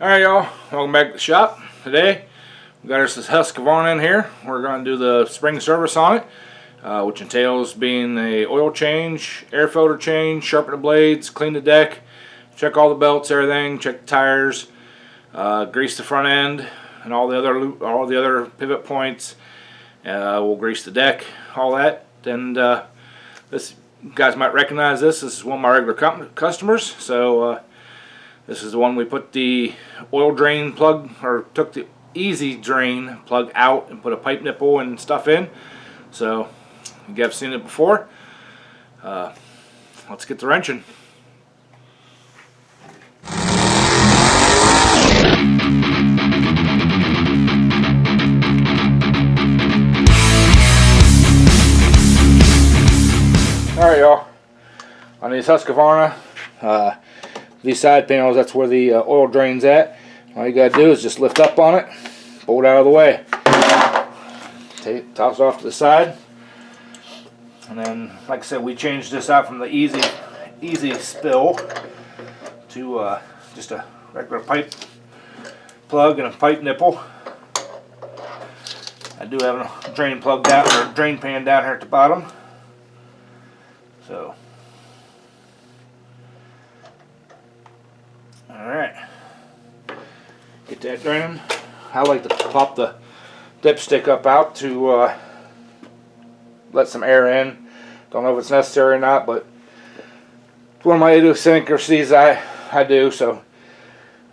Alright y'all, welcome back to the shop. Today we got us this Husqvarna in here. We're going to do the spring service on it, which entails being a oil change, air filter change, sharpen the blades, clean the deck, check all the belts, everything, check the tires, grease the front end and all the other pivot points. We'll grease the deck, all that. And this, you guys might recognize this. This is one of my regular customers. So this is the one we put the oil drain plug, or took the easy drain plug out and put a pipe nipple and stuff in. So you guys have seen it before. Let's get the wrenching. Alright y'all, on these Husqvarna, these side panels, that's where the oil drain's at. All you gotta do is just lift up on it, pull it out of the way, toss it off to the side, and then, like I said, we changed this out from the easy spill to just a regular pipe plug and a pipe nipple. I do have a drain plug down, or drain pan down here at the bottom. So, alright, get that draining. I like to pop the dipstick up out to let some air in. Don't know if it's necessary or not, but it's one of my idiosyncrasies I do. So,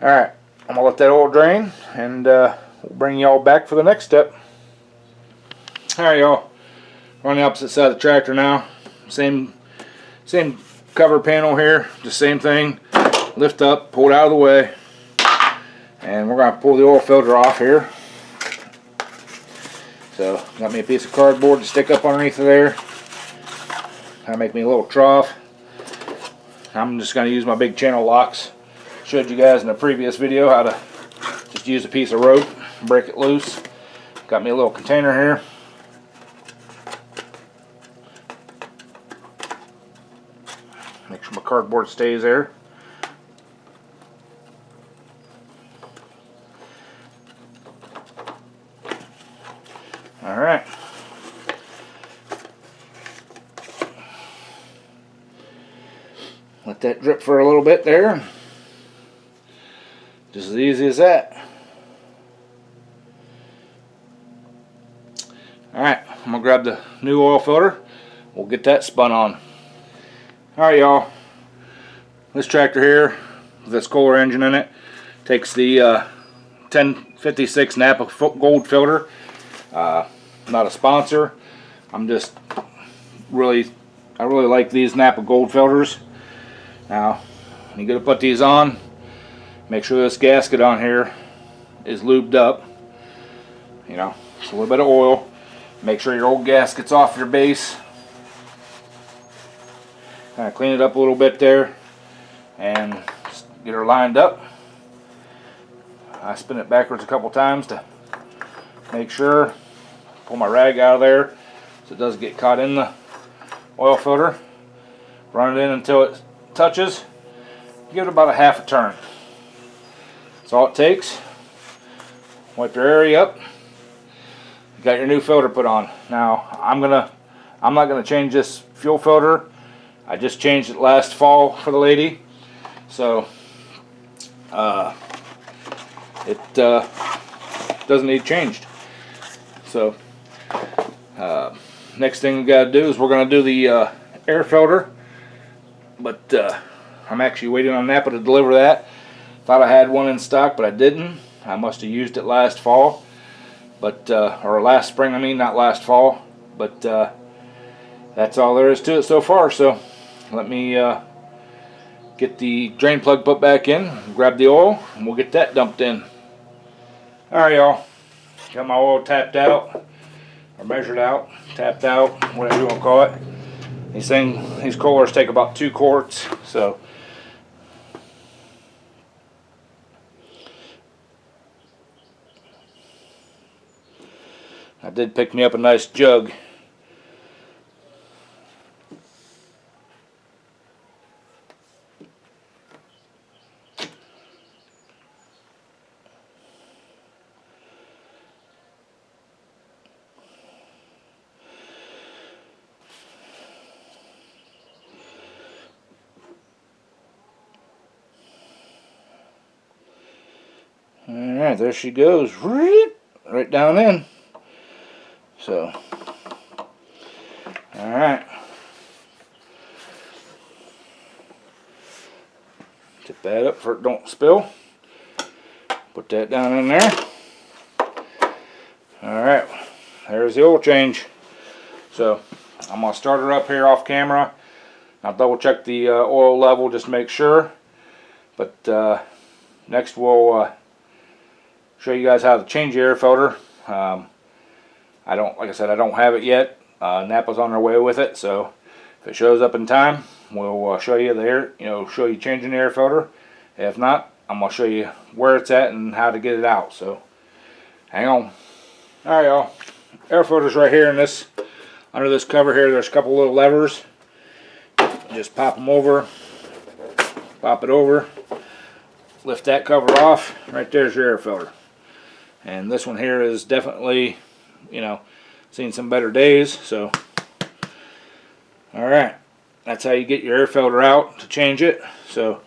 alright, I'm going to let that oil drain, and we'll bring y'all back for the next step. Alright y'all, we're on the opposite side of the tractor now. Same cover panel here, just same thing. Lift up, pull it out of the way, and we're going to pull the oil filter off here. So, got me a piece of cardboard to stick up underneath of there. Kind of make me a little trough. I'm just going to use my big channel locks. Showed you guys in a previous video how to just use a piece of rope, break it loose. Got me a little container here. Make sure my cardboard stays there. Alright. Let that drip for a little bit there. Just as easy as that. Alright, I'm going to grab the new oil filter. We'll get that spun on. Alright y'all, this tractor here with this Kohler engine in it takes the 1056 Napa Gold filter. Not a sponsor. I'm just I really like these Napa Gold filters. Now, when you go to put these on, make sure this gasket on here is lubed up. You know, just a little bit of oil. Make sure your old gasket's off your base. Kind of clean it up a little bit there and get her lined up. I spin it backwards a couple times to make sure. Pull my rag out of there so it doesn't get caught in the oil filter. Run it in until it touches. Give it about a half a turn. That's all it takes. Wipe your area up. You got your new filter put on. Now I'm not gonna change this fuel filter. I just changed it last fall for the lady, so it doesn't need changed. So next thing we got to do is we're going to do the air filter, but I'm actually waiting on Napa to deliver that. Thought I had one in stock, but I didn't. I must have used it last fall, but or last spring, I mean, not last fall. But that's all there is to it so far. So let me get the drain plug put back in, grab the oil, and we'll get that dumped in. Alright y'all, got my oil tapped out, or measured out, tapped out, whatever you want to call it. These Kohlers take about 2 quarts, so I did pick me up a nice jug. Alright, there she goes. Right down in. So, alright. Tip that up so it don't spill. Put that down in there. Alright, there's the oil change. So, I'm going to start her up here off camera. I'll double check the oil level just to make sure. But next we'll show you guys how to change the air filter. Like I said, I don't have it yet. Napa's on their way with it, so if it shows up in time, we'll show you the air, show you changing the air filter. If not, I'm gonna show you where it's at and how to get it out. So hang on. All right, y'all. Air filter's right here in this, under this cover here. There's a couple little levers. Just pop them over. Pop it over. Lift that cover off. Right there's your air filter. And this one here is definitely, seen some better days. So, alright, that's how you get your air filter out to change it. So,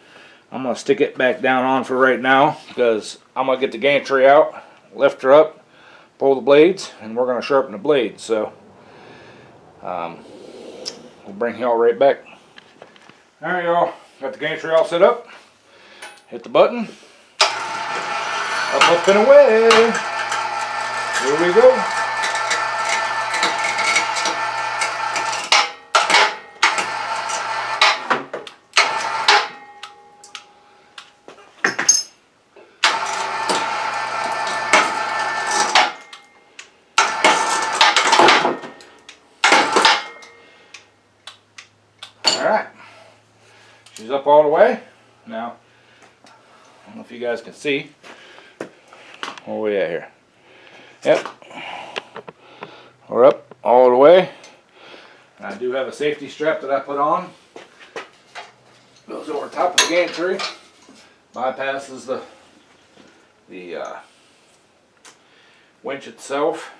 I'm going to stick it back down on for right now because I'm going to get the gantry out, lift her up, pull the blades, and we're going to sharpen the blades. So, we'll bring y'all right back. Alright, y'all, got the gantry all set up. Hit the button. Up and away. Here we go. Alright. She's up all the way. Now, I don't know if you guys can see. Where are we at here? Yep. We're up all the way. And I do have a safety strap that I put on. Goes over top of the gantry. Bypasses the winch itself.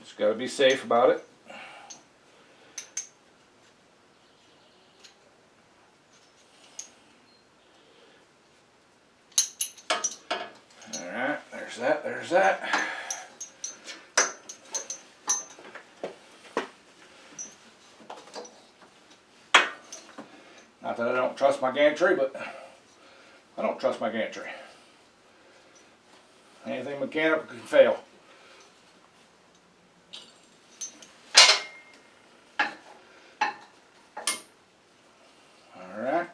Just got to be safe about it. Alright, there's that. Not that I don't trust my gantry, but I don't trust my gantry. Anything mechanical can fail. Alright.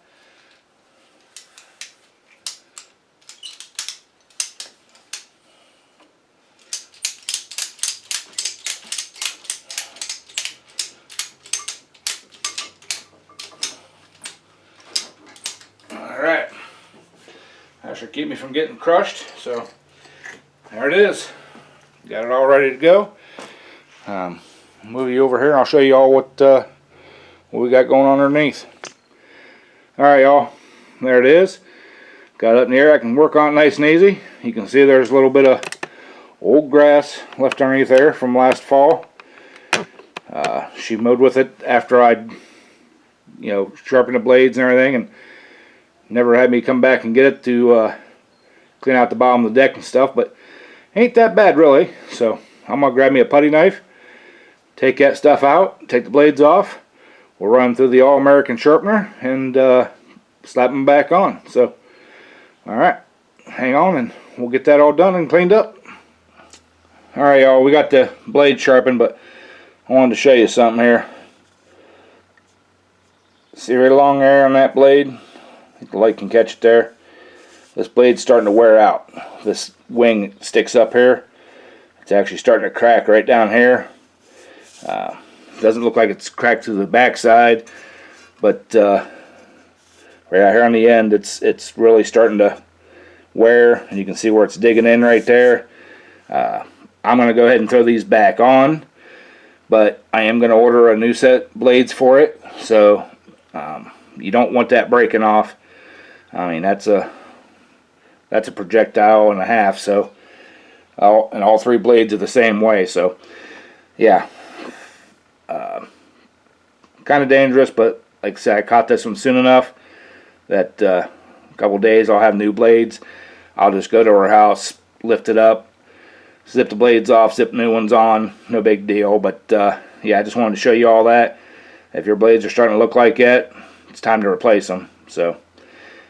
Alright. That should keep me from getting crushed. So there it is. Got it all ready to go. Move you over here and I'll show you all what we got going on underneath. Alright, y'all. There it is. Got it up in the air. I can work on it nice and easy. You can see there's a little bit of old grass left underneath there from last fall. She mowed with it after I'd sharpened the blades and everything, and never had me come back and get it to clean out the bottom of the deck and stuff, but ain't that bad really. So I'm gonna grab me a putty knife, take that stuff out, take the blades off. We'll run them through the All-American sharpener and slap them back on. So, alright, hang on and we'll get that all done and cleaned up. Alright, y'all, we got the blade sharpened, but I wanted to show you something here. See right along there on that blade? I think the light can catch it there. This blade's starting to wear out. This wing sticks up here. It's actually starting to crack right down here. Doesn't look like it's cracked to the back side, but right out here on the end, it's really starting to wear, and you can see where it's digging in right there. I'm going to go ahead and throw these back on, but I am going to order a new set of blades for it. So you don't want that breaking off. I mean, that's a projectile and a half. So and all three blades are the same way. So yeah, kind of dangerous, but like I said, I caught this one soon enough that a couple days I'll have new blades. I'll just go to our house, lift it up, zip the blades off, zip new ones on, no big deal. But yeah, I just wanted to show you all that. If your blades are starting to look like that, it's time to replace them. So,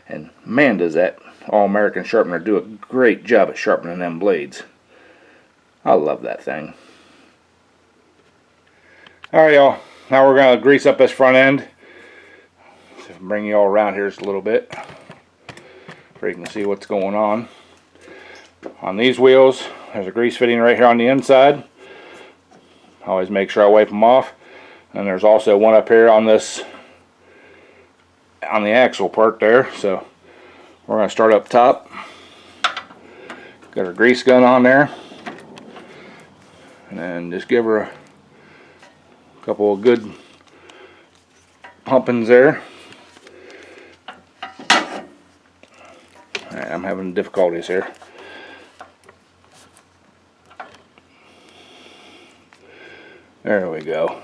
and man, does that All-American sharpener do a great job at sharpening them blades. I love that thing. Alright, y'all, now we're going to grease up this front end. See if I can bring you all around here just a little bit so you can see what's going on. On these wheels, there's a grease fitting right here on the inside. Always make sure I wipe them off. And there's also one up here on this, on the axle part there. So we're going to start up top. Got our grease gun on there. And then just give her a couple of good pumpings there. Alright, I'm having difficulties here. There we go.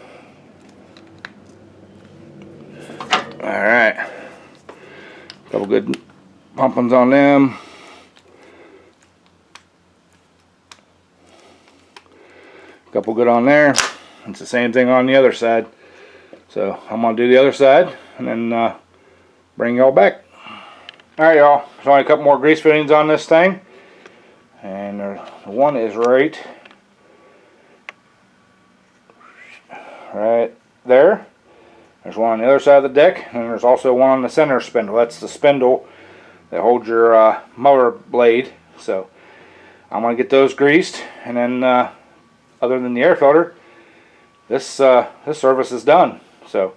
Alright. Couple good pumpings on them. Couple good on there. It's the same thing on the other side. So I'm going to do the other side and then bring y'all back. Alright, y'all. There's only a couple more grease fittings on this thing. And one is right there. There's one on the other side of the deck, and there's also one on the center spindle. That's the spindle that holds your motor blade. So I'm going to get those greased, and then other than the air filter, this service is done. So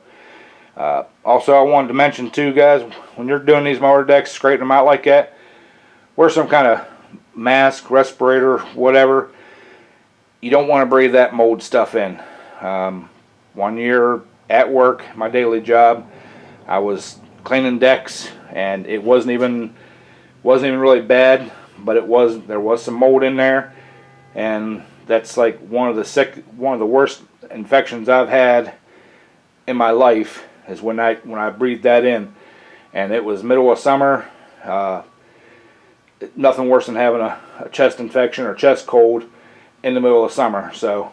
also I wanted to mention too, guys, when you're doing these motor decks, straightening them out like that, wear some kind of mask, respirator, whatever. You don't want to breathe that mold stuff in. One year at work, my daily job, I was cleaning decks, and it wasn't even really bad, but there was some mold in there, and that's like one of the worst infections I've had in my life is when I breathed that in, and it was middle of summer. Nothing worse than having a chest infection or chest cold in the middle of summer. So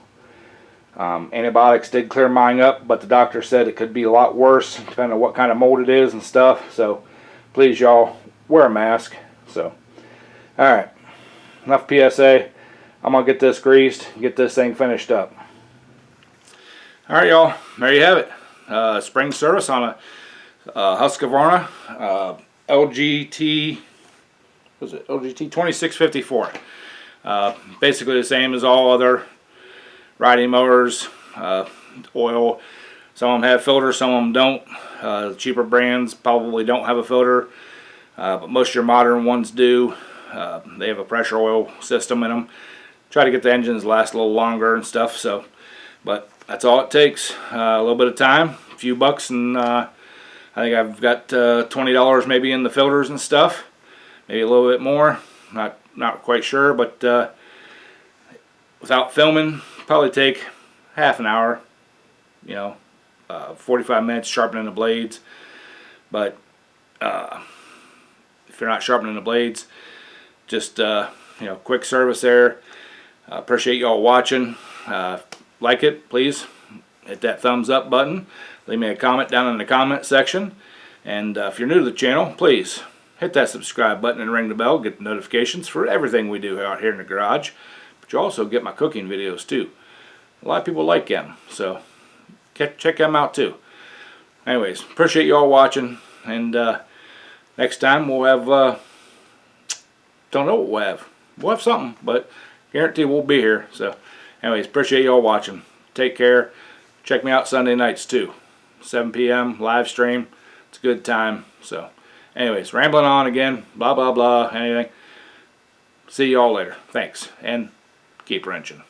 antibiotics did clear mine up, but the doctor said it could be a lot worse depending on what kind of mold it is and stuff. So please, y'all, wear a mask. So alright, enough PSA. I'm going to get this greased and get this thing finished up. Alright, y'all, there you have it. Spring service on a Husqvarna LGT, what was it? LGT 2654. Basically the same as all other riding motors. Oil, some of them have filters, some of them don't. The cheaper brands probably don't have a filter, but most of your modern ones do. They have a pressure oil system in them. Try to get the engines last a little longer and stuff. So, but that's all it takes. A little bit of time, a few bucks, and I think I've got $20 maybe in the filters and stuff. Maybe a little bit more. Not quite sure, but without filming, probably take half an hour. 45 minutes sharpening the blades. But if you're not sharpening the blades, just quick service there. Appreciate y'all watching. Like it, please hit that thumbs up button. Leave me a comment down in the comment section. And if you're new to the channel, please hit that subscribe button and ring the bell. Get notifications for everything we do out here in the garage. But you also get my cooking videos too. A lot of people like them, so check them out too. Anyways, appreciate you all watching, and next time we'll have don't know what we'll have. We'll have something, but guarantee we'll be here. So anyways, appreciate you all watching. Take care. Check me out Sunday nights too, 7 p.m. live stream. It's a good time. So anyways, rambling on again, blah blah blah, anything. See you all later. Thanks, and keep wrenching.